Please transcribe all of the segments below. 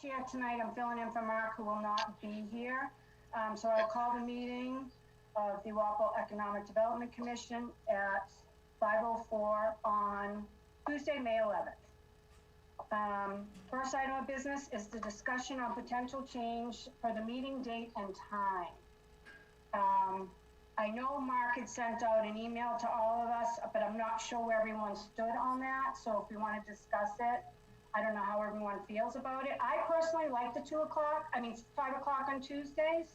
chair tonight. I'm filling in for Mark, who will not be here. So I'll call the meeting of the Walpole Economic Development Commission at 5:04 on Tuesday, May 11th. First item of business is the discussion on potential change for the meeting date and time. I know Mark had sent out an email to all of us, but I'm not sure where everyone stood on that. So if we want to discuss it, I don't know how everyone feels about it. I personally like the 5 o'clock on Tuesdays,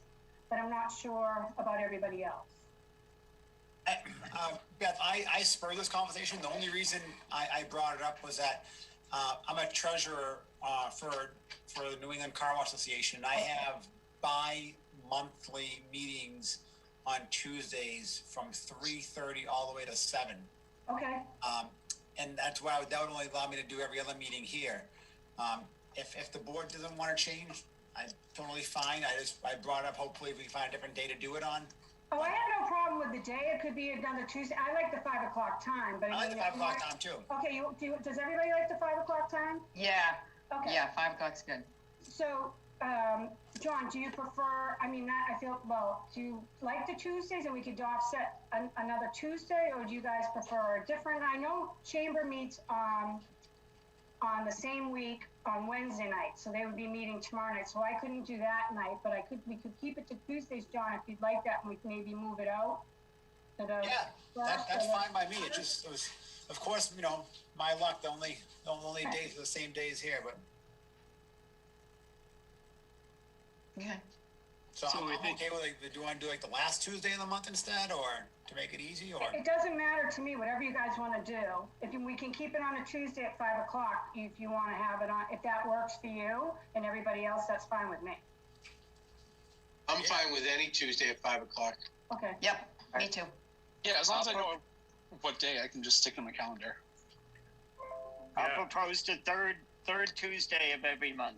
but I'm not sure about everybody else. Beth, I spurred this conversation. The only reason I brought it up was that I'm a treasurer for the New England Car Wash Association. I have bi-monthly meetings on Tuesdays from 3:30 all the way to 7. Okay. And that's why that would only allow me to do every other meeting here. If the board doesn't want to change, I'm totally fine. I brought up, hopefully we find a different day to do it on. Oh, I have no problem with the day. It could be another Tuesday. I like the 5 o'clock time, but I like the 5 o'clock time too. Okay, does everybody like the 5 o'clock time? Yeah. Okay. Yeah, 5 o'clock's good. So, John, do you prefer, do you like the Tuesdays and we could offset another Tuesday, or do you guys prefer a different? I know Chamber meets on the same week on Wednesday night, so they would be meeting tomorrow night. So I couldn't do that night, but we could keep it to Tuesdays, John, if you'd like that, and we can maybe move it out. Yeah, that's fine by me. It was, of course, my luck. The only days are the same days here, but. Okay. So I'm okay with do you want to do the last Tuesday of the month instead, or to make it easy, or? It doesn't matter to me, whatever you guys want to do. We can keep it on a Tuesday at 5 o'clock if you want to have it on, if that works for you and everybody else, that's fine with me. I'm fine with any Tuesday at 5 o'clock. Okay. Yep, me too. Yeah, as long as I know what day, I can just stick in my calendar. I'll propose the third Tuesday of every month.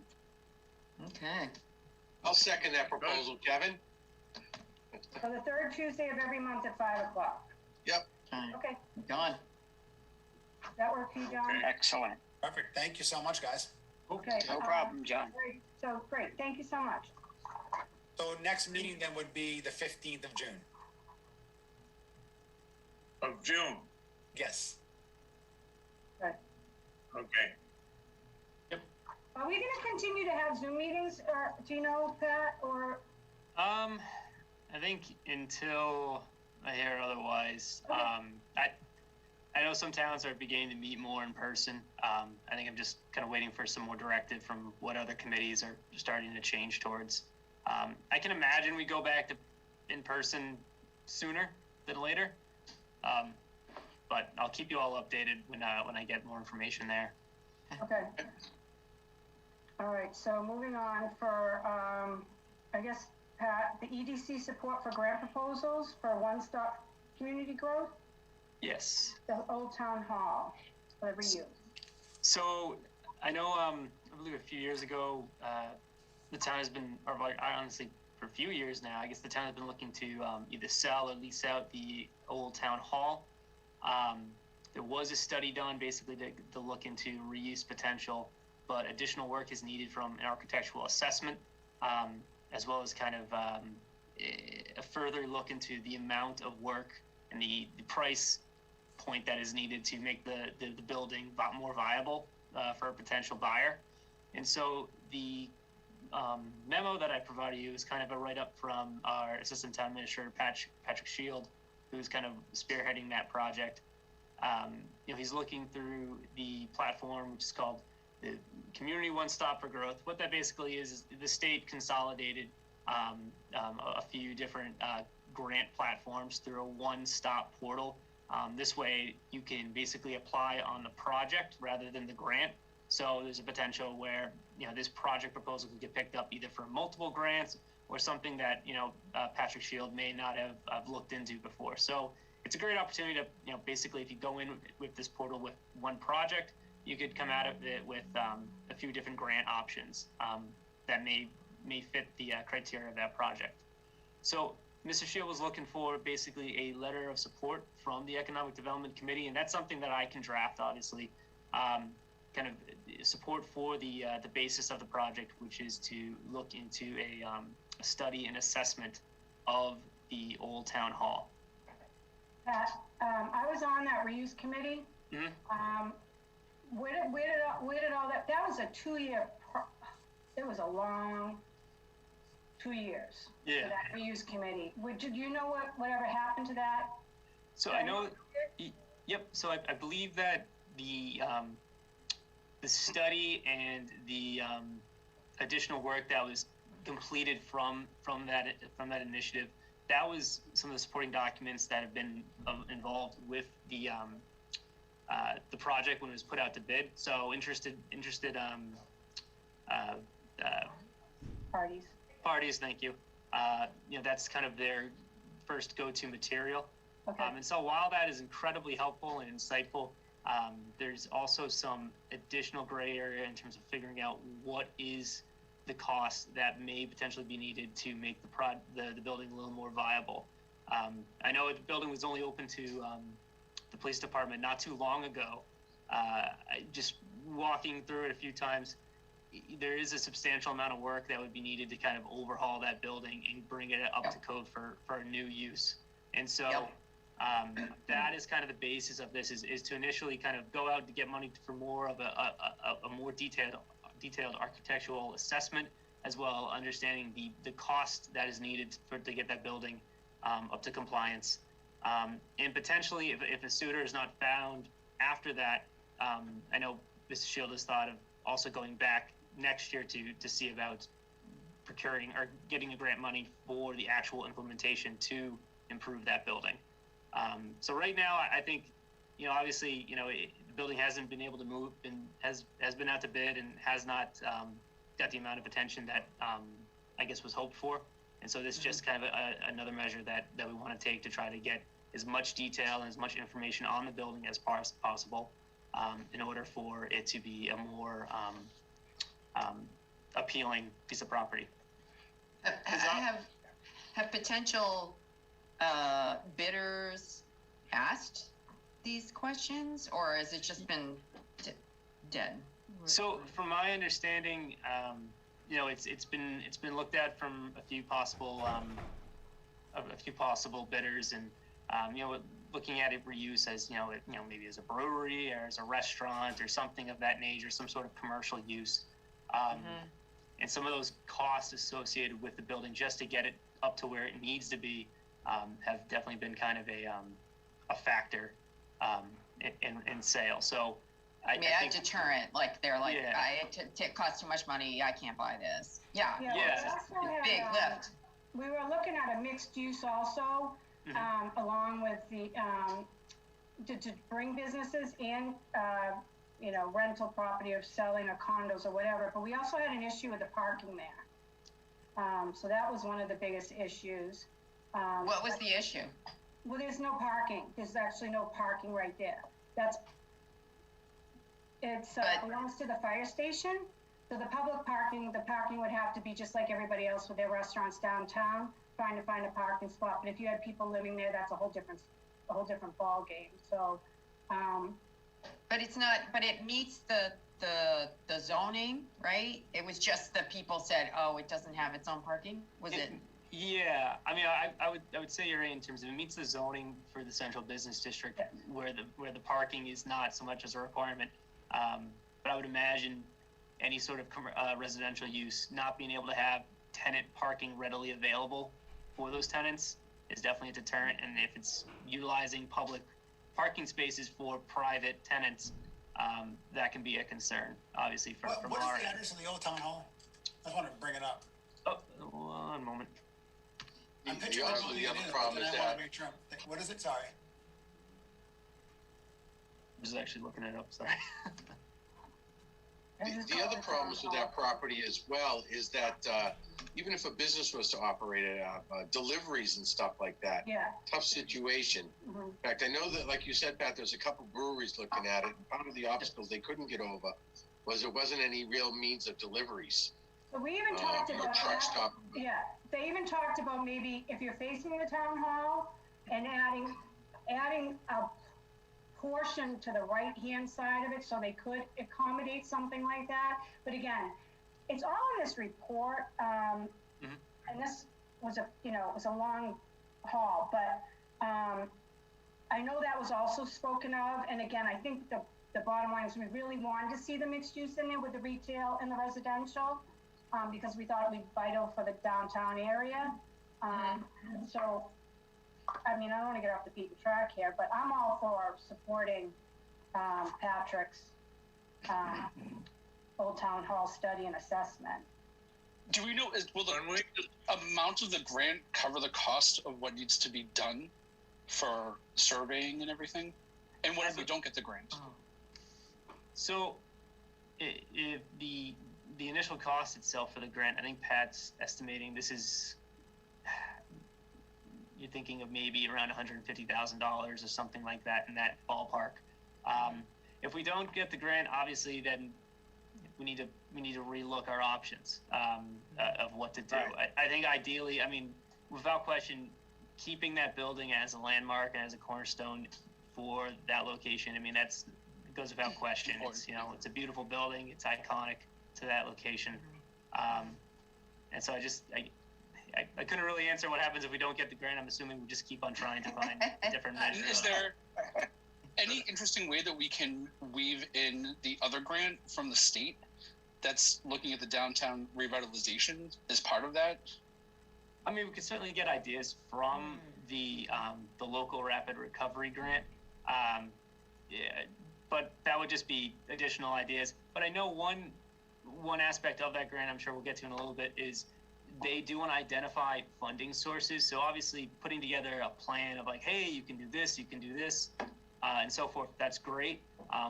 Okay. I'll second that proposal, Kevin. So the third Tuesday of every month at 5 o'clock. Yep. Okay. Done. Does that work for you, John? Okay. Excellent. Perfect. Thank you so much, guys. Okay. No problem, John. Great. Thank you so much. So next meeting then would be the 15th of June. Of June. Yes. Good. Okay. Are we going to continue to have Zoom meetings, or do you know, Pat, or? I think until I hear otherwise. Okay. I know some towns are beginning to meet more in person. I think I'm just kind of waiting for some more directive from what other committees are starting to change towards. I can imagine we go back to in person sooner than later. But I'll keep you all updated when I get more information there. Okay. All right, so moving on for, I guess, Pat, the EDC support for grant proposals for one-stop community growth? Yes. The Old Town Hall, whatever you. So I know, I believe a few years ago, the town has been, or honestly, for a few years now, I guess the town has been looking to either sell or lease out the Old Town Hall. There was a study done basically to look into reuse potential, but additional work is needed from an architectural assessment, as well as kind of a further look into the amount of work and the price point that is needed to make the building more viable for a potential buyer. And so the memo that I provided you is kind of a write-up from our Assistant Town Administrator, Patrick Shield, who's kind of spearheading that project. He's looking through the platform, which is called the Community One Stop for Growth. What that basically is the state consolidated a few different grant platforms through a one-stop portal. This way, you can basically apply on the project rather than the grant. So there's a potential where this project proposal could get picked up either for multiple grants or something that Patrick Shield may not have looked into before. So it's a great opportunity to basically, if you go in with this portal with one project, you could come out of it with a few different grant options that may fit the criteria of that project. So Mr. Shield was looking for basically a letter of support from the Economic Development Committee, and that's something that I can draft, obviously. kind of support for the basis of the project, which is to look into a study and assessment of the old town hall. I was on that reuse committee. Mm-hmm. Where did all that was a 2-year, it was a long 2 years. Yeah. For that reuse committee. Did you know whatever happened to that? So I know, yep. So I believe that the study and the additional work that was completed from that initiative, that was some of the supporting documents that have been involved with the project when it was put out to bid. So interested parties, thank you. That's kind of their first go-to material. Okay. And so while that is incredibly helpful and insightful, there's also some additional gray area in terms of figuring out what is the cost that may potentially be needed to make the building a little more viable. I know the building was only open to the police department not too long ago. Just walking through it a few times, there is a substantial amount of work that would be needed to kind of overhaul that building and bring it up to code for a new use. And so that is kind of the basis of this is to initially kind of go out to get money for more of a more detailed architectural assessment, as well understanding the cost that is needed to get that building up to compliance. And potentially, if a suitor is not found after that, I know Mr. Shield has thought of also going back next year to see about procuring or getting a grant money for the actual implementation to improve that building. So right now, I think, obviously, the building hasn't been able to move and has been out to bid and has not got the amount of attention that I guess was hoped for. And so this is just kind of another measure that we want to take to try to get as much detail and as much information on the building as possible in order for it to be a more appealing piece of property. Have potential bidders asked these questions, or has it just been dead? So, from my understanding, it's been looked at from a few possible bidders, and looking at it reuse as maybe as a brewery or as a restaurant or something of that nature, some sort of commercial use. And some of those costs associated with the building just to get it up to where it needs to be have definitely been kind of a factor in sale. So I think, a deterrent, like they're like, it costs too much money, I can't buy this. Yeah. Yeah. We also Big had, lift. We were looking at a mixed use also, along with the to bring businesses in, rental property or selling or condos or whatever. But we also had an issue with the parking there. So that was one of the biggest issues. What was the issue? Well, there's no parking. There's actually no parking right there. It belongs to the fire station. So the parking would have to be just like everybody else with their restaurants downtown, trying to find a parking spot. But if you had people living there, that's a whole different ball game. So, but it's not. But it meets the zoning, right? It was just the people said, oh, it doesn't have its own parking. Was it? Yeah, I mean, I would say you're right in terms of it meets the zoning for the central business district, where the parking is not so much as a requirement. But I would imagine any sort of residential use not being able to have tenant parking readily available for those tenants is definitely a deterrent. And if it's utilizing public parking spaces for private tenants, that can be a concern, obviously, from what our is the address of the old town hall? I just wanted to bring it up. Oh, one moment. I'm picturing the building, the other it is, problem but is then I want that to make sure. What is it? Sorry. I'm just actually looking it up. Sorry. the other problems with that property as well is that even if a business was to operate it, deliveries and stuff like that, tough situation. Mm-hmm. In fact, I know that, like you said, Pat, there's a couple breweries looking at it, and part of the obstacles they couldn't get over was there wasn't any real means of deliveries. So we even talked about truck that. stop. Yeah, they even talked about maybe if you're facing the town hall and adding a portion to the right-hand side of it, so they could accommodate something like that. But again, it's all in this report, and this was it was a long haul, but I know that was also spoken of, and again, I think the bottom line is we really wanted to see the mixed use in there with the retail and the residential, because we thought it would be vital for the downtown area. So, I mean, I don't want to get off the beaten track here, but I'm all for supporting Patrick's Old Town Hall study and assessment. Do we know, will the amount of the grant cover the cost of what needs to be done for surveying and everything? And what if we don't get the grant? So, if the initial cost itself for the grant, I think Pat's estimating this is, you're thinking of maybe around $150,000 or something like that in that ballpark. If we don't get the grant, obviously, then we need to relook our options of what to do. Right. I think ideally, I mean, without question, keeping that building as a landmark and as a cornerstone for that location. I mean, it goes without question. It's it's a beautiful building. It's iconic to that location. And so I couldn't really answer what happens if we don't get the grant. I'm assuming we just keep on trying to find different measures. Is there any interesting way that we can weave in the other grant from the state that's looking at the downtown revitalization as part of that? I mean, we could certainly get ideas from the local rapid recovery grant. But that would just be additional ideas. But I know one aspect of that grant, I'm sure we'll get to in a little bit, is they do want to identify funding sources. So obviously putting together a plan of like, hey, you can do this, and so forth, that's great.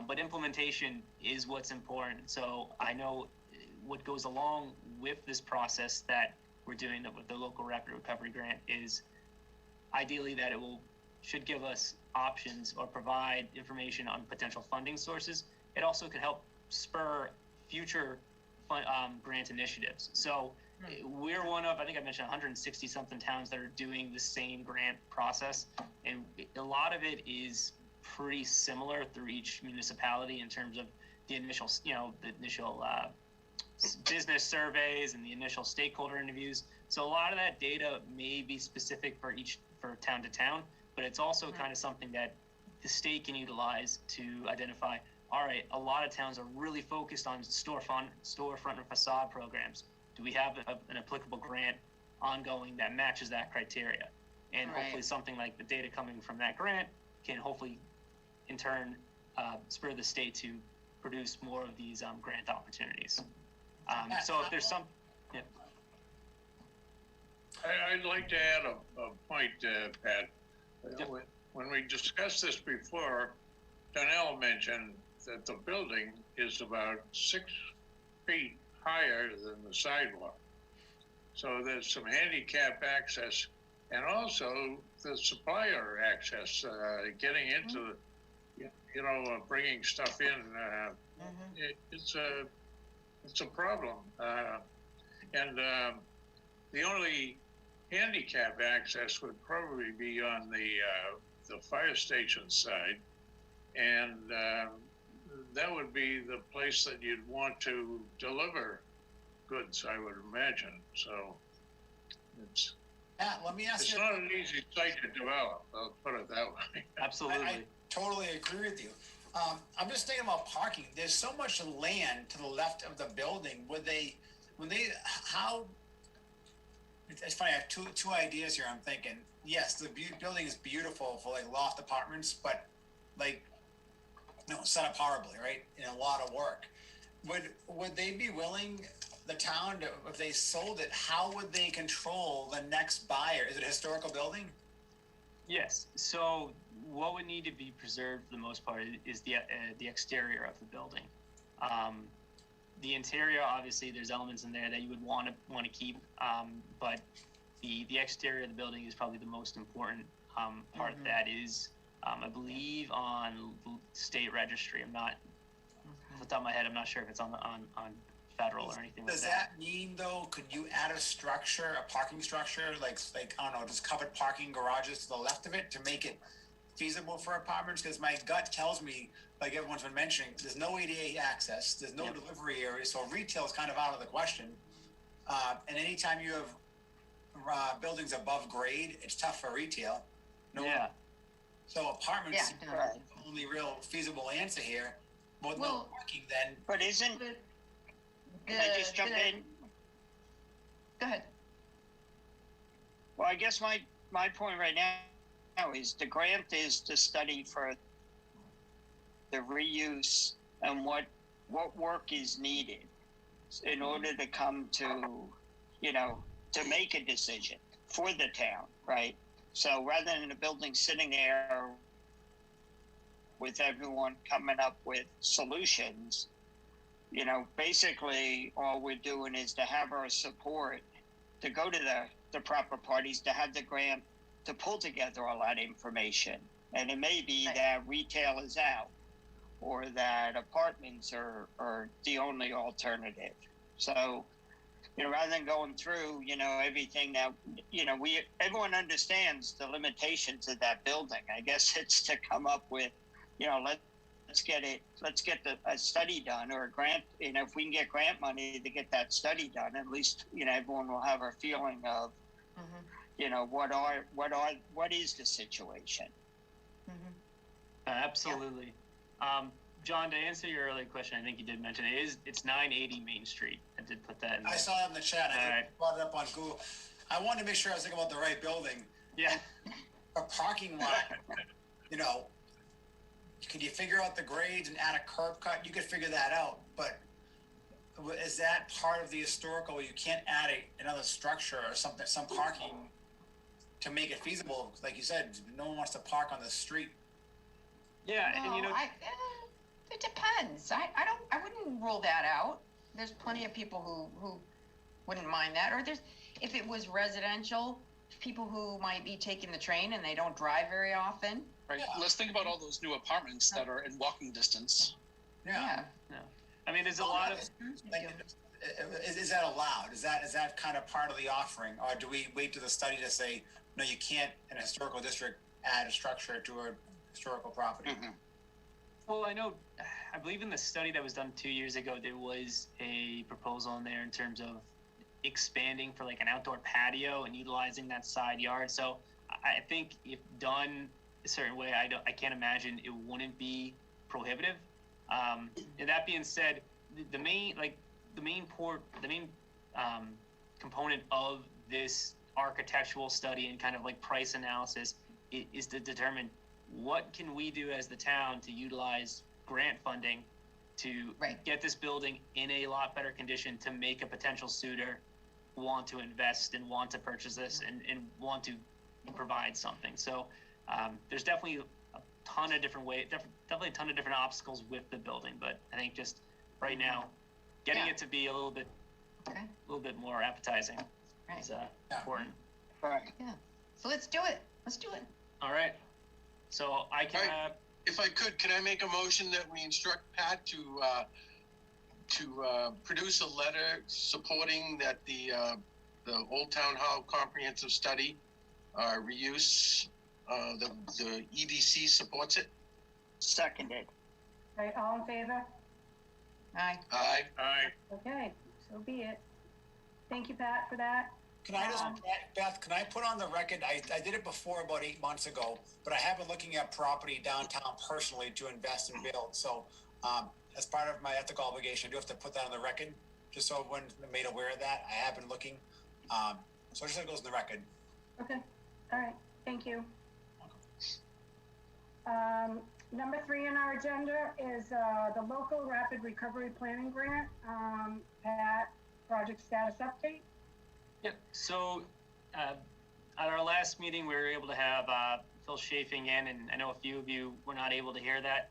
But implementation is what's important. So I know what goes along with this process that we're doing with the local rapid recovery grant is ideally that should give us options or provide information on potential funding sources. It also could help spur future grant initiatives. So we're one of, I think I mentioned 160 something towns that are doing the same grant process. And a lot of it is pretty similar through each municipality in terms of the initial, business surveys and the initial stakeholder interviews. So a lot of that data may be specific for town to town, but it's also kind of something that the state can utilize to identify, all right, a lot of towns are really focused on storefront and facade programs. Do we have an applicable grant ongoing that matches that criteria? And hopefully something like the data coming from that grant can hopefully in turn spur the state to produce more of these grant opportunities. So if there's some, I'd like to add a point, Pat. When we discussed this before, Donnell mentioned that the building is about 6 feet higher than the sidewalk. So there's some handicap access and also the supplier access, getting into, bringing stuff in. It's a problem. And the only handicap access would probably be on the fire station side. And that would be the place that you'd want to deliver goods, I would imagine. So it's let me ask you. It's not an easy site to develop. I'll put it that way. Absolutely. I totally agree with you. I'm just thinking about parking. There's so much land to the left of the building. It's funny. I have two ideas here. I'm thinking, yes, the building is beautiful for like loft apartments, but set up horribly, right? In a lot of work. Would they be willing, the town, if they sold it, how would they control the next buyer? Is it a historical building? Yes. So what would need to be preserved for the most part is the exterior of the building. The interior, obviously, there's elements in there that you would want to keep, but the exterior of the building is probably the most important part. That is, I believe, on state registry. I'm not off the top of my head. I'm not sure if it's on federal or anything. Does like that. Does that mean though? Could you add a parking structure, like I don't know, just covered parking garages to the left of it to make it feasible for apartments? Because my gut tells me, like everyone's been mentioning, there's no ADA access, there's no delivery area, so retail is kind of out of the question. And anytime you have buildings above grade, it's tough for retail. So apartments seem to be the only real feasible answer here. With no parking, then. But isn't, can I just jump in? Go ahead. Well, I guess my point right now is the grant is to study for the reuse and what work is needed in order to come to, to make a decision for the town, right? So rather than the building sitting there with everyone coming up with solutions, basically all we're doing is to have our support to go to the proper parties, to have the grant to pull together all that information. And it may be that retail is out or that apartments are the only alternative. So, rather than going through, everything that, everyone understands the limitations of that building. I guess it's to come up with, let's get a study done or a grant, if we can get grant money to get that study done, at least, everyone will have a feeling of, what is the situation? Absolutely. John, to answer your earlier question, I think you did mention it's 980 Main Street. I did put that in there. I saw it in the chat. I brought it up on Google. I wanted to make sure I was thinking about the right building. Yeah. A parking lot, could you figure out the grades and add a curb cut? You could figure that out, but is that part of the historical? You can't add another structure or something, some parking to make it feasible. Like you said, no one wants to park on the street. Yeah, no, and it depends. I wouldn't rule that out. There's plenty of people who wouldn't mind that. Or if it was residential, people who might be taking the train and they don't drive very often. Right. Yeah. Let's think about all those new apartments that are in walking distance. Yeah. I mean, there's a lot of. Is that allowed? Is that kind of part of the offering, or do we wait to the study to say no? You can't in a historical district add a structure to a historical property. Mm-hmm. Well, I believe in the study that was done 2 years ago, there was a proposal in there in terms of expanding for like an outdoor patio and utilizing that side yard. So I think if done a certain way, I can't imagine it wouldn't be prohibitive. And that being said, the main component of this architectural study and kind of like price analysis is to determine what can we do as the town to utilize grant funding to get this building in a lot better condition to make a potential suitor want to invest and want to purchase this and want to provide something. So there's definitely a ton of different definitely a ton of different obstacles with the building, but I think just right now getting it to be a little bit more appetizing is important. Right. Yeah. So let's do it. All right. So I can. If I could I make a motion that we instruct Pat to produce a letter supporting that the Old Town Hall Comprehensive Study reuse, the EDC supports it. Seconded. Right, all in favor? Aye. Okay, so be it. Thank you, Pat, for that. Can I just, Beth, can I put on the record, I did it before about 8 months ago, but I have been looking at property downtown personally to invest and build. So as part of my ethical obligation, I do have to put that on the record, just so when made aware of that. I have been looking. So just so it goes in the record. Okay, all right, thank you. Number 3 on our agenda is the local rapid recovery planning grant. Pat, project status update. Yep. So at our last meeting, we were able to have Phil Chafing in, and I know a few of you were not able to hear that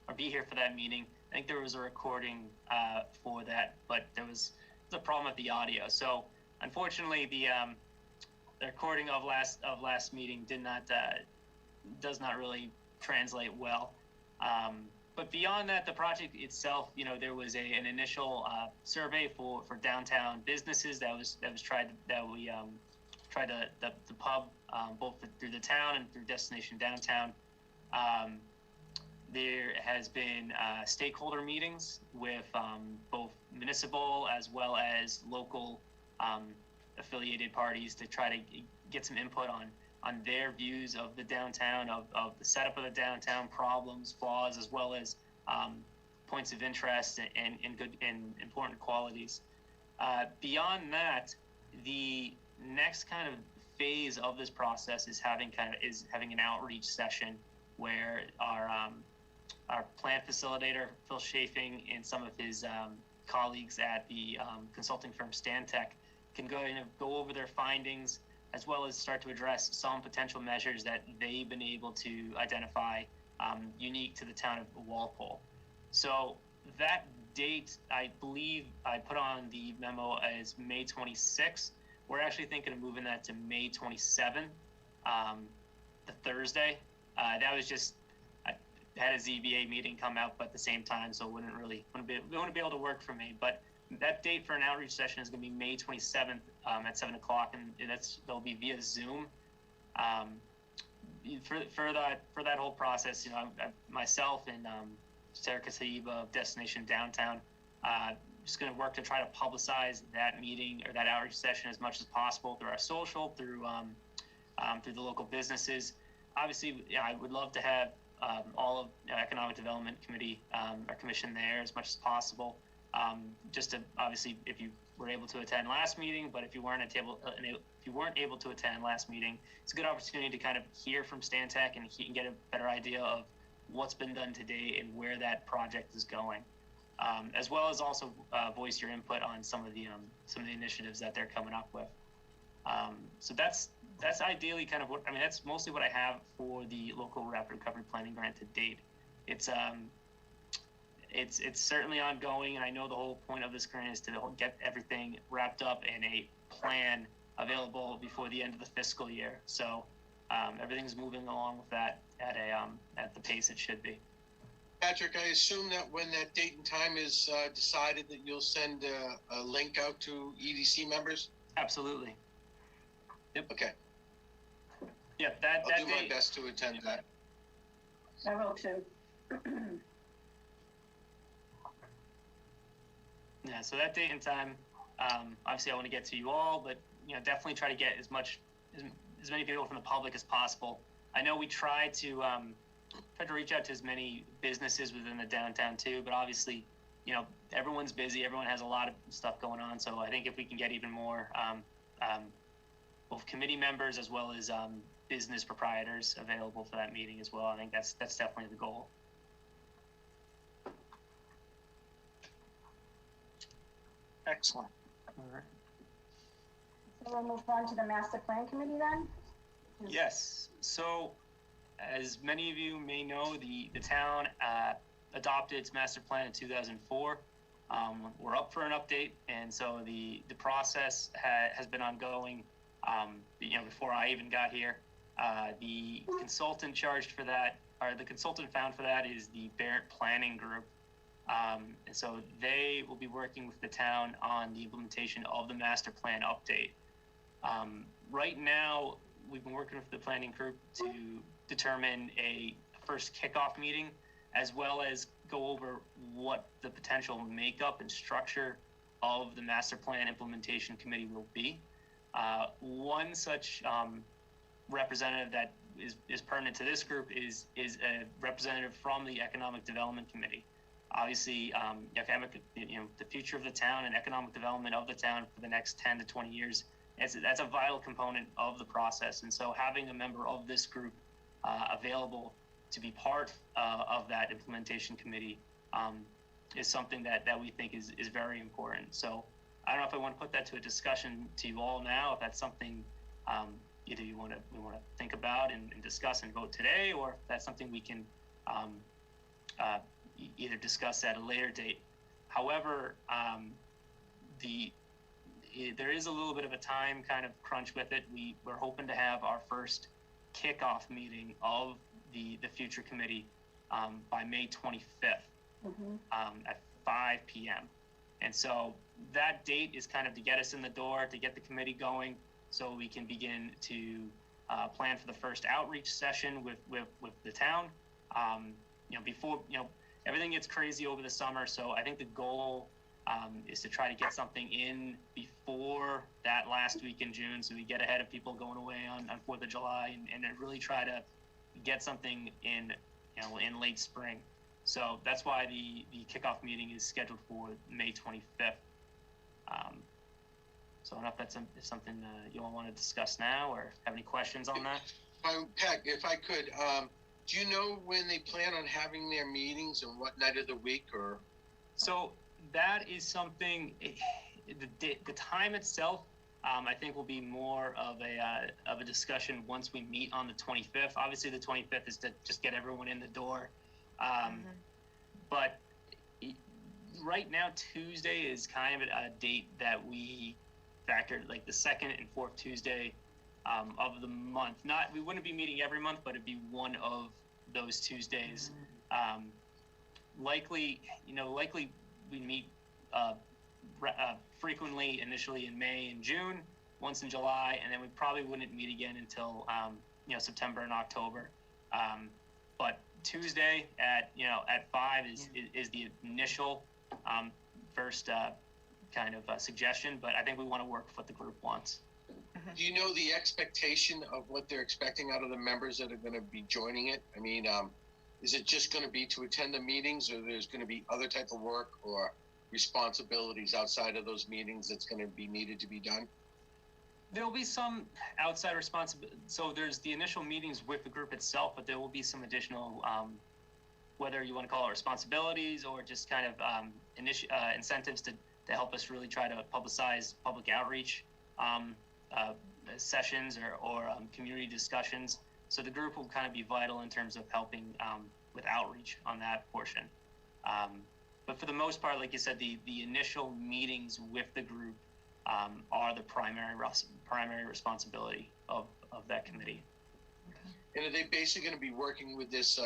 or be here for that meeting. I think there was a recording for that, but there was a problem with the audio. So unfortunately, the recording of last meeting does not really translate well. But beyond that, the project itself, there was an initial survey for downtown businesses the pub both through the town and through Destination Downtown There has been stakeholder meetings with both municipal as well as local affiliated parties to try to get some input on their views of the downtown, of the setup of the downtown, problems, flaws, as well as points of interest and good and important qualities. Beyond that, the next kind of phase of this process is having an outreach session where our plant facilitator Phil Chafing and some of his colleagues at the consulting firm Stantec can go over their findings, as well as start to address some potential measures that they've been able to identify unique to the town of Walpole. So that date, I believe I put on the memo as May 26th. We're actually thinking of moving that to May 27th, the Thursday. That was just, I had a ZBA meeting come up at the same time, so it wouldn't be able to work for me. But that date for an outreach session is going to be May 27th at 7 o'clock, and they'll be via Zoom. For that whole process, myself and Sarah Kasaiba of Destination Downtown, just going to work to try to publicize that meeting or that outreach session as much as possible through our social, through the local businesses. Obviously, I would love to have all of Economic Development Committee, our commission there as much as possible. Just to obviously, if you were able to attend last meeting, but if you weren't able to attend last meeting, it's a good opportunity to kind of hear from Stantec and get a better idea of what's been done to date and where that project is going, as well as also voice your input on some of the initiatives that they're coming up with. So that's ideally kind of that's mostly what I have for the local rapid recovery planning grant to date. It's certainly ongoing, and I know the whole point of this grant is to get everything wrapped up in a plan available before the end of the fiscal year. So everything's moving along with that at the pace it should be. Patrick, I assume that when that date and time is decided, that you'll send a link out to EDC members? Absolutely. Yep. Okay. Yeah, I'll do my best to attend that. I will too. Yeah, so that date and time, obviously I want to get to you all, but definitely try to get as many people from the public as possible. I know we try to reach out to as many businesses within the downtown too, but obviously, everyone's busy, everyone has a lot of stuff going on. So I think if we can get even more both committee members as well as business proprietors available for that meeting as well, I think that's definitely the goal. Excellent. All right. So we'll move on to the master plan committee then? Yes. So, as many of you may know, the town adopted its master plan in 2004. We're up for an update, and so the process has been ongoing. Before I even got here, the consultant charged for that, or the consultant found for that, is the Barrett Planning Group. And so they will be working with the town on the implementation of the master plan update. Right now, we've been working with the planning group to determine a first kickoff meeting, as well as go over what the potential makeup and structure of the master plan implementation committee will be. One such representative that is pertinent to this group is a representative from the Economic Development Committee. Obviously, the future of the town and economic development of the town for the next 10 to 20 years, that's a vital component of the process. And so having a member of this group available to be part of that implementation committee is something that we think is very important. So I don't know if I want to put that to a discussion to you all now, if that's something either we want to think about and discuss and vote today, or if that's something we can either discuss at a later date. However, there is a little bit of a time kind of crunch with it. We're hoping to have our first kickoff meeting of the future committee by May 25th at 5 p.m. And so that date is kind of to get us in the door, to get the committee going, so we can begin to plan for the first outreach session with the town, before, everything gets crazy over the summer. So I think the goal is to try to get something in before that last week in June, so we get ahead of people going away on 4th of July, and really try to get something in, in late spring. So that's why the kickoff meeting is scheduled for May 25th. So I don't know if that's something you all want to discuss now or have any questions on that. Pat, if I could, do you know when they plan on having their meetings and what night of the week or? So that is something, the time itself, I think will be more of a discussion once we meet on the 25th. Obviously the 25th is to just get everyone in the door. But right now, Tuesday is kind of a date that we factored, like the second and fourth Tuesday of the month. We wouldn't be meeting every month, but it'd be one of those Tuesdays. Likely we meet frequently initially in May and June, once in July, and then we probably wouldn't meet again until September and October. But Tuesday at 5 is the initial first kind of suggestion, but I think we want to work with what the group wants. Do you know the expectation of what they're expecting out of the members that are going to be joining it? I mean, is it just going to be to attend the meetings, or there's going to be other type of work or responsibilities outside of those meetings that's going to be needed to be done? There'll be some outside responsibility. So there's the initial meetings with the group itself, but there will be some additional, whether you want to call it responsibilities or just kind of incentives to help us really try to publicize public outreach sessions or community discussions. So the group will kind of be vital in terms of helping with outreach on that portion. But for the most part, like you said, the initial meetings with the group are the primary responsibility of that committee. And are they basically going to be working with this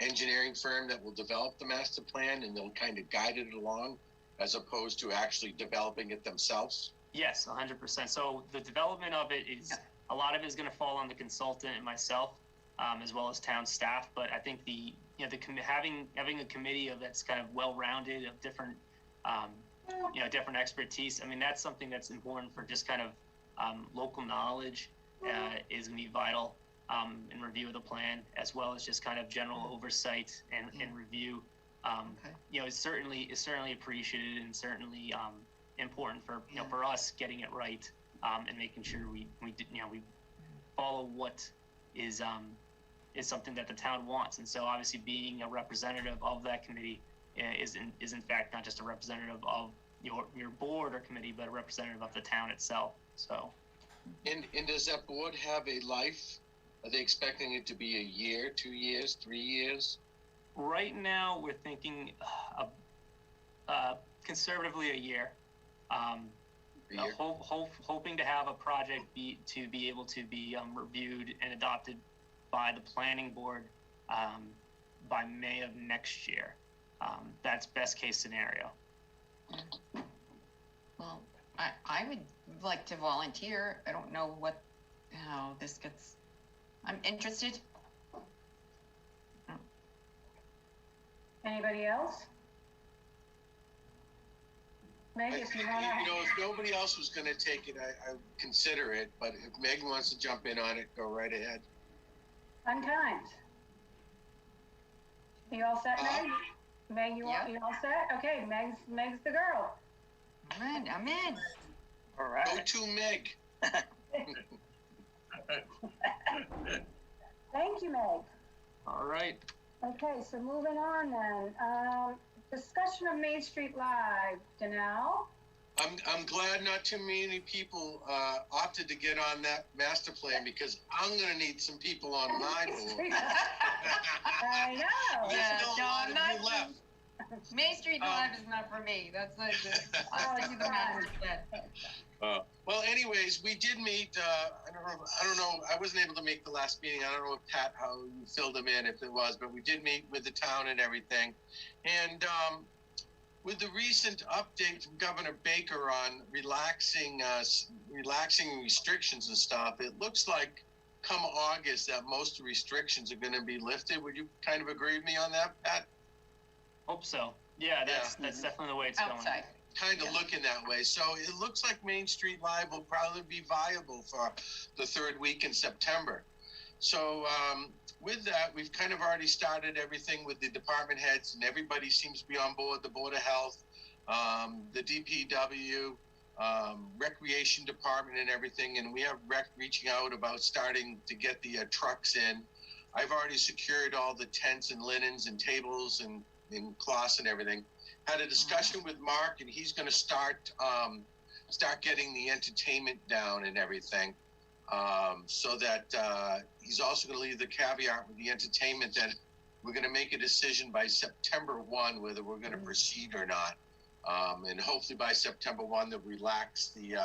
engineering firm that will develop the master plan, and they'll kind of guide it along as opposed to actually developing it themselves? Yes, 100%. So the development of it is, a lot of it is going to fall on the consultant and myself, as well as town staff. But I think having a committee that's kind of well-rounded, of different different expertise. I mean, that's something that's important for just kind of local knowledge is going to be vital in review of the plan, as well as just kind of general oversight and review. It's certainly appreciated and certainly important for for us getting it right and making sure we follow what is something that the town wants. And so obviously being a representative of that committee is in fact not just a representative of your board or committee, but a representative of the town itself. So. And does that board have a life? Are they expecting it to be a year, 2 years, 3 years? Right now, we're thinking conservatively a year. Hoping to have a project be able to be reviewed and adopted by the planning board by May of next year. That's best case scenario. Well, I would like to volunteer. I don't know how this gets. I'm interested. Anybody else? Meg, if you want to. If nobody else was going to take it, I would consider it. But if Meg wants to jump in on it, go right ahead. Untimed. You all set, Meg? Meg, you all set? Okay, Meg's the girl. I'm in. All right. Go to Meg. Thank you, Meg. All right. Okay, so moving on then. Discussion of Main Street Live, Danelle. I'm glad not too many people opted to get on that master plan, because I'm going to need some people on my board. I know. There's still a lot of you left. Main Street Live is not for me. That's like I'll stick to the master plan. Well, anyways, we did meet. I don't know. I wasn't able to make the last meeting. I don't know if Pat, how you filled them in, if it was, but we did meet with the town and everything. And with the recent update from Governor Baker on relaxing restrictions and stuff, it looks like come August that most restrictions are going to be lifted. Would you kind of agree with me on that, Pat? Hope so. Yeah, that's definitely the way it's going. Outside. Kind of looking that way. So it looks like Main Street Live will probably be viable for the third week in September. So with that, we've kind of already started everything with the department heads, and everybody seems to be on board. The Board of Health, the DPW, Recreation Department, and everything. And we have Rec reaching out about starting to get the trucks in. I've already secured all the tents and linens and tables and cloths and everything. Had a discussion with Mark, and he's going to start getting the entertainment down and everything. So that he's also going to leave the caveat with the entertainment that we're going to make a decision by September 1 whether we're going to proceed or not. And hopefully by September 1 they'll relax the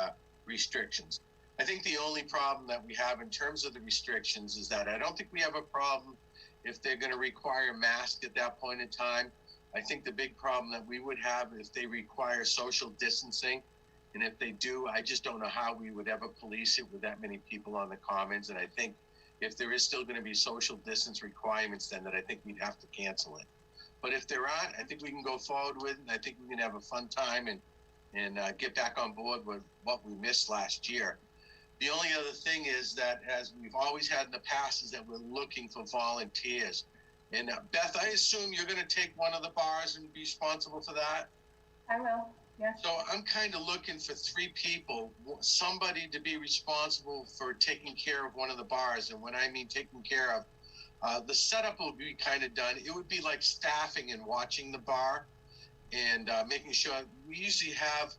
restrictions. I think the only problem that we have in terms of the restrictions is that I don't think we have a problem if they're going to require masks at that point in time. I think the big problem that we would have if they require social distancing, and if they do, I just don't know how we would ever police it with that many people on the commons. And I think if there is still going to be social distance requirements, then that I think we'd have to cancel it. But if there aren't, I think we can go forward with it, and I think we can have a fun time and get back on board with what we missed last year. The only other thing is that, as we've always had in the past, is that we're looking for volunteers. And Beth, I assume you're going to take one of the bars and be responsible for that? I will, yes. So I'm kind of looking for 3 people, somebody to be responsible for taking care of one of the bars. And when I mean taking care of, the setup will be kind of done. It would be like staffing and watching the bar and making sure. We usually have,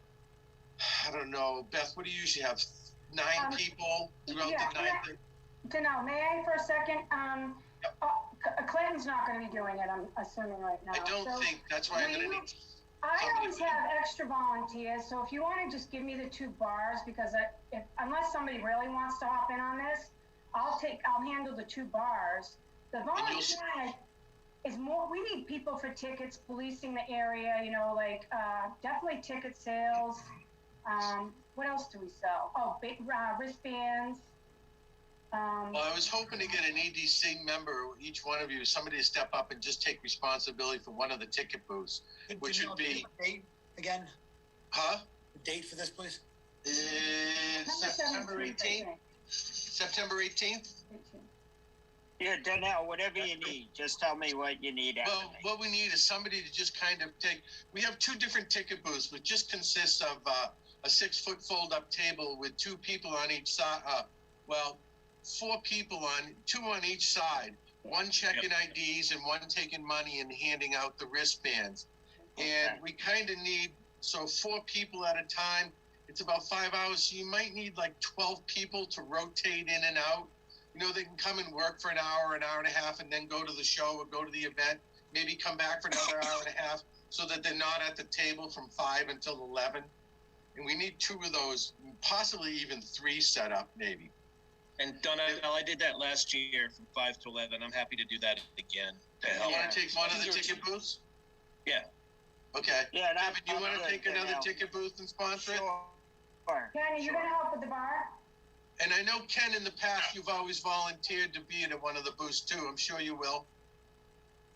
I don't know, Beth, what do you usually have? 9 people throughout the night? Janelle, may I for a second? Clinton's not going to be doing it, I'm assuming right now. I don't think, that's why I'm going to need. I always have extra volunteers, so if you want to just give me the 2 bars, because unless somebody really wants to hop in on this, I'll handle the 2 bars. The volunteer is more, we need people for tickets, policing the area, definitely ticket sales. What else do we sell? Oh, big wristbands. Well, I was hoping to get an EDC member, each one of you, somebody to step up and just take responsibility for one of the ticket booths, which would be. Date again? Huh? The date for this, please? September 18th. September 18th? Yeah, Donnell, whatever you need, just tell me what you need. Well, what we need is somebody to just kind of take. We have 2 different ticket booths, which just consists of a 6-foot fold-up table with 2 people on each side. 4 people 2 on each side. One checking IDs and one taking money and handing out the wristbands. And we kind of need 4 people at a time. It's about 5 hours, so you might need like 12 people to rotate in and out. They can come and work for an hour and a half, and then go to the show or go to the event. Maybe come back for another hour and a half, so that they're not at the table from 5 until 11. And we need 2 of those, possibly even 3 set up, maybe. And Donnell, I did that last year from 5 to 11. I'm happy to do that again. You want to take one of the ticket booths? Yeah. Okay. Yeah, Kevin, you want to take another ticket booth and sponsor it? Sure. Kenny, you going to help with the bar? And I know, Ken, in the past, you've always volunteered to be at one of the booths, too. I'm sure you will.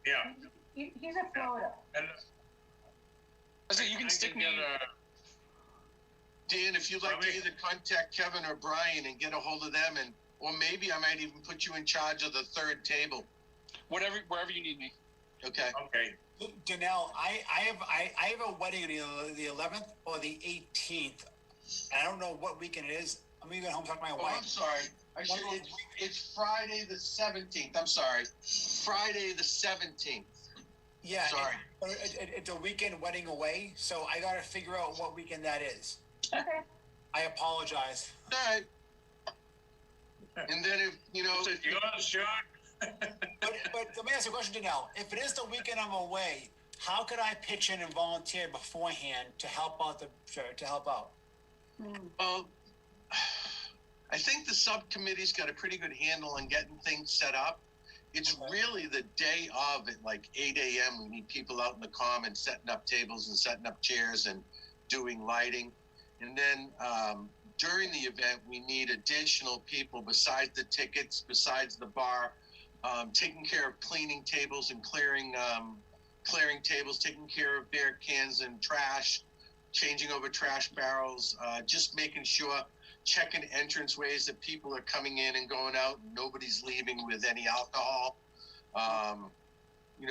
Yeah. He's a floater. And I say you can stick me. Dan, if you'd like to either contact Kevin or Brian and get a hold of them, or maybe I might even put you in charge of the 3rd table. Wherever you need me. Okay. Okay. Danelle, I have a wedding on the 11th or the 18th. I don't know what weekend it is. I'm going to go home and talk to my wife. I'm sorry. It's Friday the 17th. I'm sorry. Friday the 17th. Yeah. Sorry. It's a weekend wedding away, so I got to figure out what weekend that is. Okay. I apologize. All right. And then if, Is it yours, Sean? But let me ask you a question, Danelle. If it is the weekend I'm away, how could I pitch in and volunteer beforehand to help out Well, I think the subcommittee's got a pretty good handle on getting things set up. It's really the day of at like 8 a.m. We need people out in the common setting up tables and setting up chairs and doing lighting. And then during the event, we need additional people besides the tickets, besides the bar, taking care of cleaning tables and clearing tables, taking care of beer cans and trash, changing over trash barrels, just making sure, checking entranceways that people are coming in and going out and nobody's leaving with any alcohol.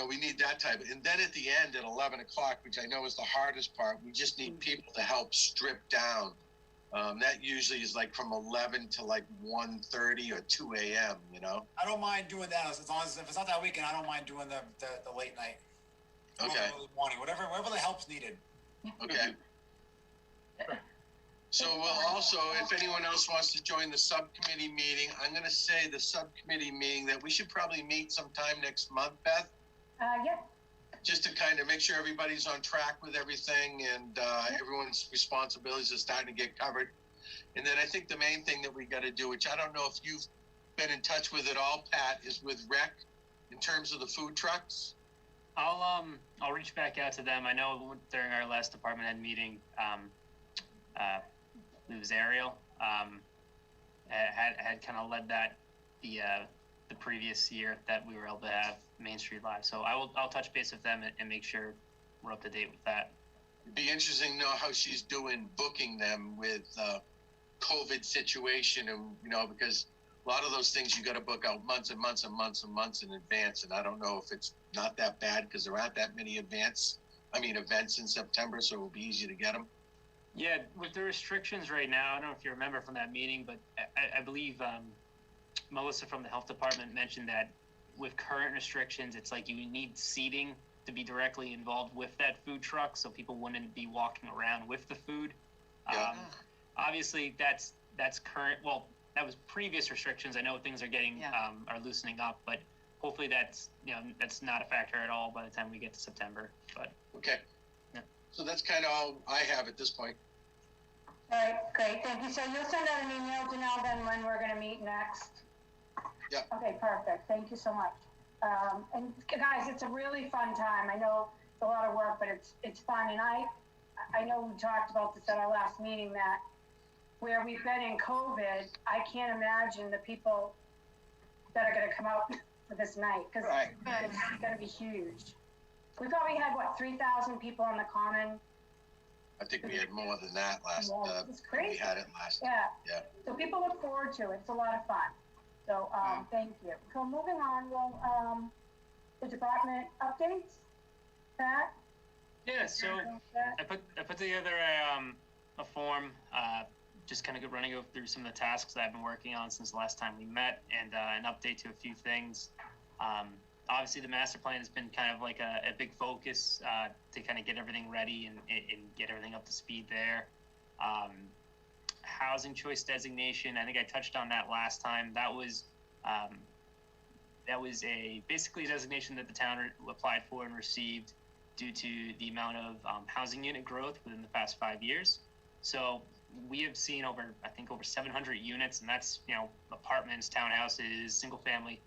We need that type of, and then at the end at 11 o'clock, which I know is the hardest part, we just need people to help strip down. That usually is like from 11 to like 1:30 or 2 a.m., I don't mind doing that as long as if it's not that weekend. I don't mind doing the late night. Okay. Or early morning, whatever the help's needed. Okay. So we'll also, if anyone else wants to join the subcommittee meeting, I'm going to say the subcommittee meeting that we should probably meet sometime next month, Beth. Yep. Just to kind of make sure everybody's on track with everything and everyone's responsibilities are starting to get covered. And then I think the main thing that we got to do, which I don't know if you've been in touch with at all, Pat, is with Rec in terms of the food trucks. I'll reach back out to them. I know during our last department head meeting, it was Ariel had kind of led that the previous year that we were able to have Main Street Live. So I'll touch base with them and make sure we're up to date with that. It'd be interesting to know how she's doing booking them with COVID situation, and because a lot of those things you got to book out months and months and months and months in advance. And I don't know if it's not that bad because there aren't that many events in September, so it'll be easy to get them. Yeah, with the restrictions right now, I don't know if you remember from that meeting, but I believe Melissa from the health department mentioned that with current restrictions, it's like you need seating to be directly involved with that food truck, so people wouldn't be walking around with the food. Yeah. Obviously, that's current. Well, that was previous restrictions. I know things are getting are loosening up, but hopefully that's not a factor at all by the time we get to September. But okay. Yeah. So that's kind of all I have at this point. All right, great, thank you. So you'll send out an email to Nell then when we're gonna meet next? Yeah. Okay, perfect, thank you so much. And guys, it's a really fun time. I know it's a lot of work, but it's fun. And I know we talked about this at our last meeting that where we've been in COVID, I can't imagine the people that are gonna come out for this night, because it's gonna be huge. We probably had, 3,000 people on the common? I think we had more than that last. It's crazy. We had it last. Yeah. Yeah. So people look forward to it. It's a lot of fun. So thank you. So moving on, the department updates. Pat? yeah, so I put together a form, just kind of running through some of the tasks that I've been working on since the last time we met, and an update to a few things. Obviously, the master plan has been kind of like a big focus to kind of get everything ready and get everything up to speed there. Housing choice designation, I think I touched on that last time. That was basically a designation that the town applied for and received due to the amount of housing unit growth within the past 5 years. So we have seen over 700 units, and that's apartments, townhouses, single family,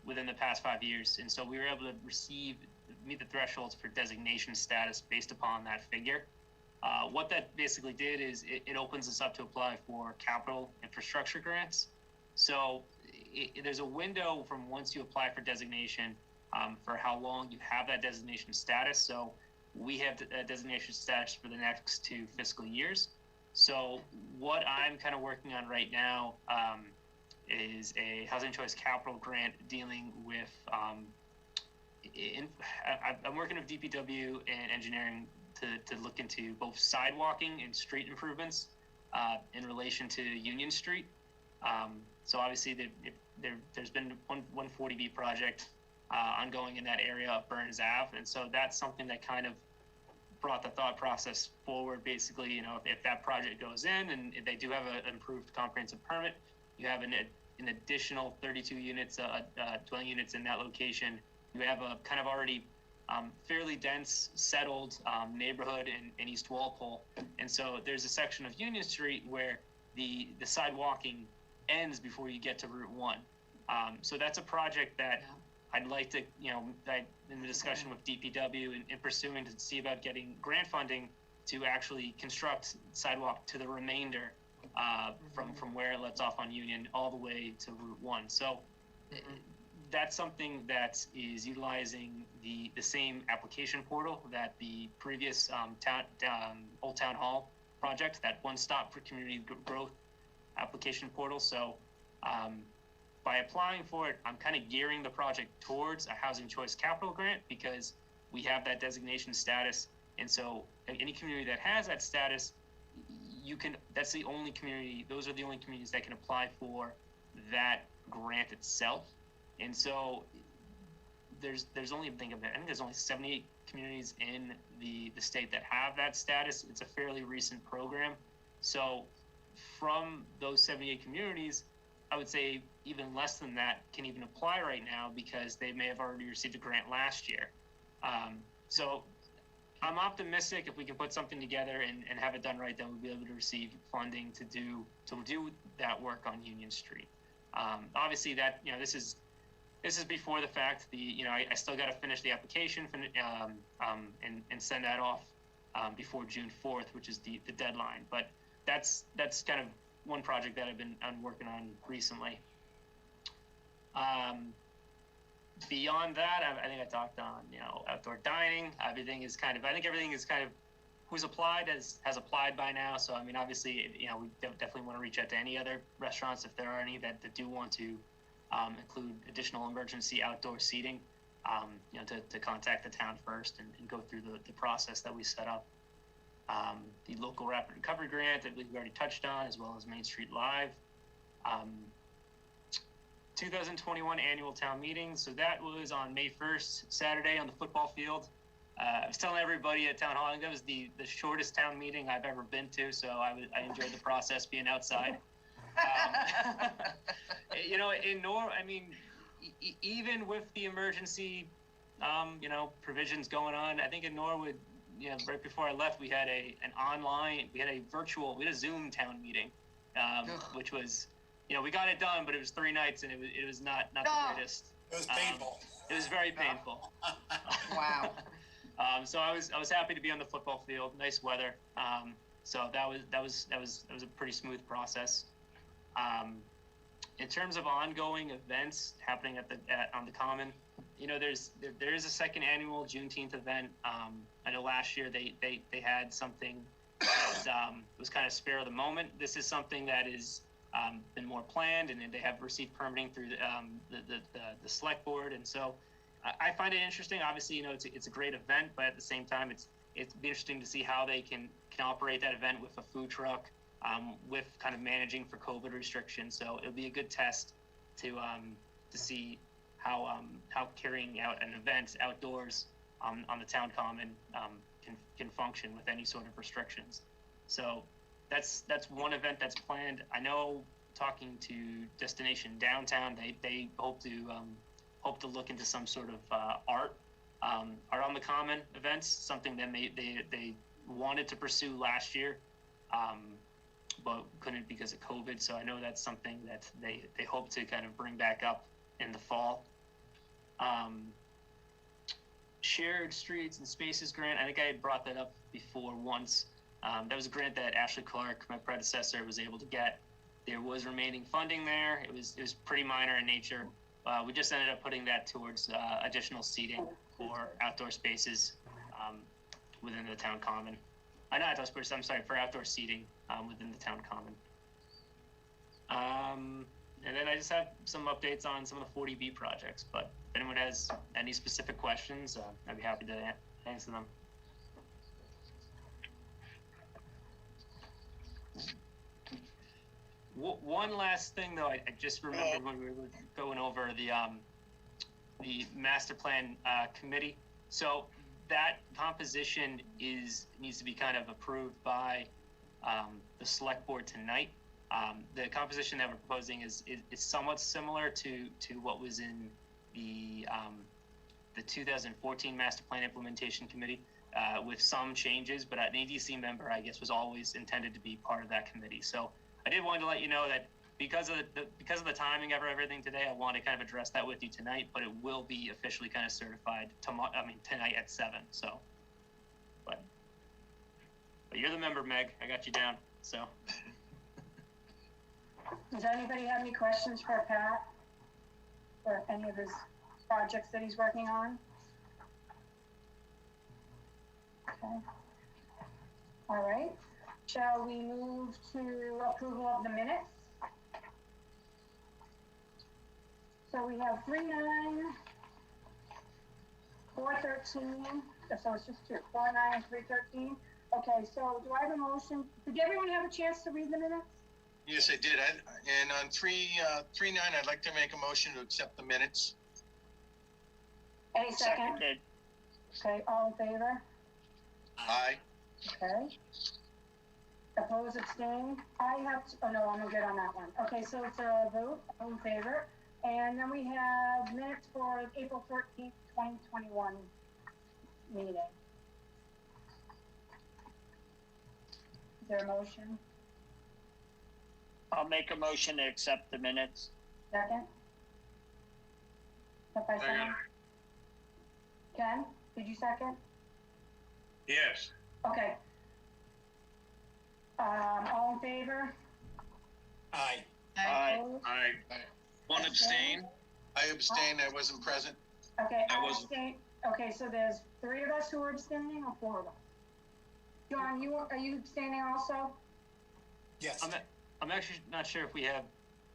within the past 5 years. And so we were able to meet the thresholds for designation status based upon that figure. What that basically did is it opens us up to apply for capital infrastructure grants. So there's a window from once you apply for designation for how long you have that designation status. So we have designation status for the next 2 fiscal years. So what I'm kind of working on right now is a housing choice capital grant dealing with I'm working with DPW and engineering to look into both sidewalking and street improvements in relation to Union Street. So obviously there's been one 140B project ongoing in that area of Burns Ave, and so that's something that kind of brought the thought process forward. Basically, if that project goes in and if they do have an improved comprehensive permit, you have an additional 32 units, dwelling units in that location. You have a kind of already fairly dense, settled neighborhood in East Walpole. And so there's a section of Union Street where the sidewalking ends before you get to Route 1. So that's a project that I'd like to, in the discussion with DPW and pursuing to see about getting grant funding to actually construct sidewalk to the remainder from where it lets off on Union all the way to Route 1. So that's something that is utilizing the same application portal that the previous Old Town Hall project, that One Stop for Community Growth application portal. So by applying for it, I'm kind of gearing the project towards a housing choice capital grant because we have that designation status. And so any community that has that status, that's the only community, those are the only communities that can apply for that grant itself. And so there's only, I think there's only 78 communities in the state that have that status. It's a fairly recent program. So from those 78 communities, I would say even less than that can even apply right now because they may have already received a grant last year. So I'm optimistic if we can put something together and have it done right, then we'll be able to receive funding to do that work on Union Street. Obviously, that this is before the fact. I still got to finish the application and send that off before June 4th, which is the deadline. But that's kind of one project that I'm working on recently. Beyond that, I think I talked on outdoor dining. I think everything is kind of who's applied has applied by now. So I mean, obviously, we definitely want to reach out to any other restaurants if there are any that do want to include additional emergency outdoor seating. To contact the town first and go through the process that we set up. The local rapid recovery grant that we've already touched on, as well as Main Street Live. 2021 annual town meeting. So that was on May 1st, Saturday on the football field. I was telling everybody at town hall, I think that was the shortest town meeting I've ever been to. So I enjoyed the process being outside. Even with the emergency, provisions going on, I think in Norwood, right before I left, we had a Zoom town meeting, which was, we got it done, but it was 3 nights and it was not the greatest. It was painful. It was very painful. Wow. So I was happy to be on the football field. Nice weather. So that was a pretty smooth process. In terms of ongoing events happening on the Common, there is a second annual Juneteenth event. I know last year they had something that was kind of spare of the moment. This is something that is been more planned, and they have received permitting through the select board. And so I find it interesting. Obviously, it's a great event, but at the same time, it's be interesting to see how they can operate that event with a food truck, with kind of managing for COVID restrictions. So it'll be a good test to see how carrying out an event outdoors on the town common can function with any sort of restrictions. So that's one event that's planned. I know, talking to Destination Downtown, they hope to look into some sort of art on the common events, something that they wanted to pursue last year, but couldn't because of COVID. So I know that's something that they hope to kind of bring back up in the fall. Shared Streets and Spaces grant, I think I had brought that up before once. That was a grant that Ashley Clark, my predecessor, was able to get. There was remaining funding there. It was pretty minor in nature. We just ended up putting that towards additional seating for outdoor spaces within the town common. Not outdoor spaces, I'm sorry, for outdoor seating within the town common. And then I just have some updates on some of the 40B projects, but if anyone has any specific questions, I'd be happy to answer them. One last thing, though, I just remembered when we were going over the master plan committee. So that composition needs to be kind of approved by the select board tonight. The composition that we're proposing is somewhat similar to what was in the 2014 master plan implementation committee, with some changes, but an ADC member, I guess, was always intended to be part of that committee. So I did want to let you know that because of the timing of everything today, I want to kind of address that with you tonight, but it will be officially kind of certified tonight at 7. So, but But you're the member, Meg. I got you down. So. Does anybody have any questions for Pat? Or any of his projects that he's working on? Okay. All right. Shall we move to approval of the minutes? So we have 3/9, 4/13, so it's just two, 4/9 and 3/13. Okay, so do I have a motion? Did everyone have a chance to read the minutes? Yes, I did. And on 3/9, I'd like to make a motion to accept the minutes. Any second? Seconded. Okay, all in favor? Aye. Okay. Oppose, abstain? I have, oh no, I'm good on that one. Okay, so it's a vote, all in favor. And then we have minutes for April 14th, 2021 meeting. Is there a motion? I'll make a motion to accept the minutes. Second? Step by Second. second? Ken, did you second? Yes. Okay. All in favor? Aye. Aye. Opposed? I, One abstain. I abstained. I wasn't present. Okay, I I wasn't. abstain. Okay, so there's 3 of us who are abstaining or 4 of us? John, are you abstaining also? Yes. I'm actually not sure if we have.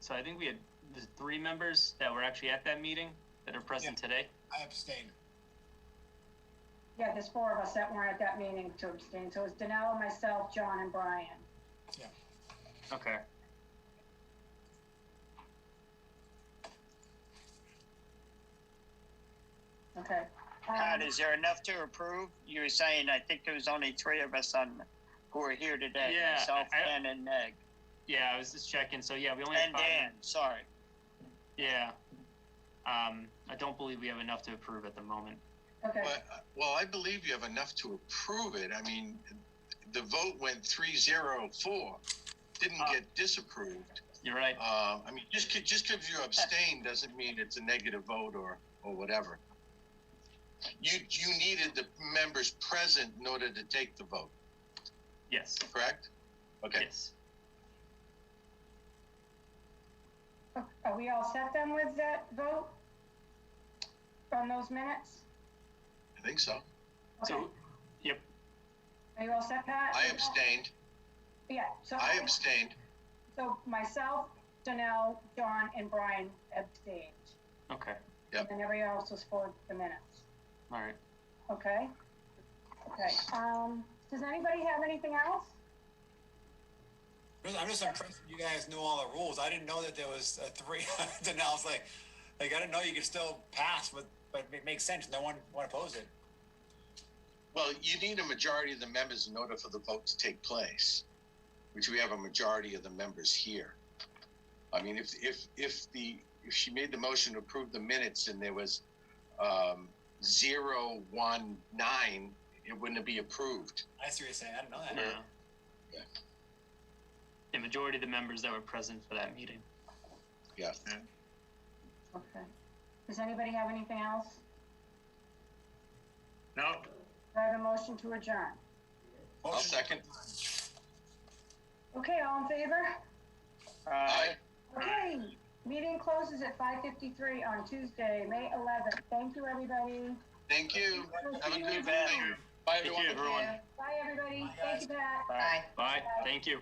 So I think we had the 3 members that were actually at that meeting that are present today. I abstained. Yeah, there's 4 of us that weren't at that meeting to abstain. So it's Danelle, myself, John, and Brian. Okay. Okay. Pat, is there enough to approve? You were saying, I think there was only 3 of us who are here today. Yeah, Myself, Ken, and Meg. Yeah, I was just checking. So yeah, we only have And 5. Dan, sorry. Yeah. I don't believe we have enough to approve at the moment. Okay. Well, I believe you have enough to approve it. I mean, the vote went 3-0-4. Didn't get disapproved. You're right. I mean, just because you abstain doesn't mean it's a negative vote or whatever. You needed the members present in order to take the vote, Yes. correct? Okay. Yes. Are we all set then with that vote? On those minutes? I think so. Okay. So, yep. Are you all set, Pat? I abstained. Yeah, so. I abstained. So myself, Danelle, John, and Brian abstained. Okay. Yep. And everybody else was for the minutes. All right. Okay? Okay, does anybody have anything else? I'm just impressed you guys knew all the rules. I didn't know that there was a 3. Then I was like, I didn't know you could still pass, but it makes sense. No one opposed it. Well, you need a majority of the members in order for the vote to take place, which we have a majority of the members here. I mean, if she made the motion to approve the minutes and there was 0-1-9, it wouldn't be approved. I see what you're saying. I didn't know that. Yeah. Yeah. The majority of the members that were present for that meeting. Yeah. Okay. Does anybody have anything else? no, Do I have a motion to adjourn? I'll second. Okay, all in favor? Aye. Okay, meeting closes at 5:53 on Tuesday, May 11th. Thank you, everybody. Thank you. Have a See you good in day. June. Bye, Thank everyone. you, everyone. Bye, everybody. Bye, Thank you, Pat. Bye. Bye. Thank you.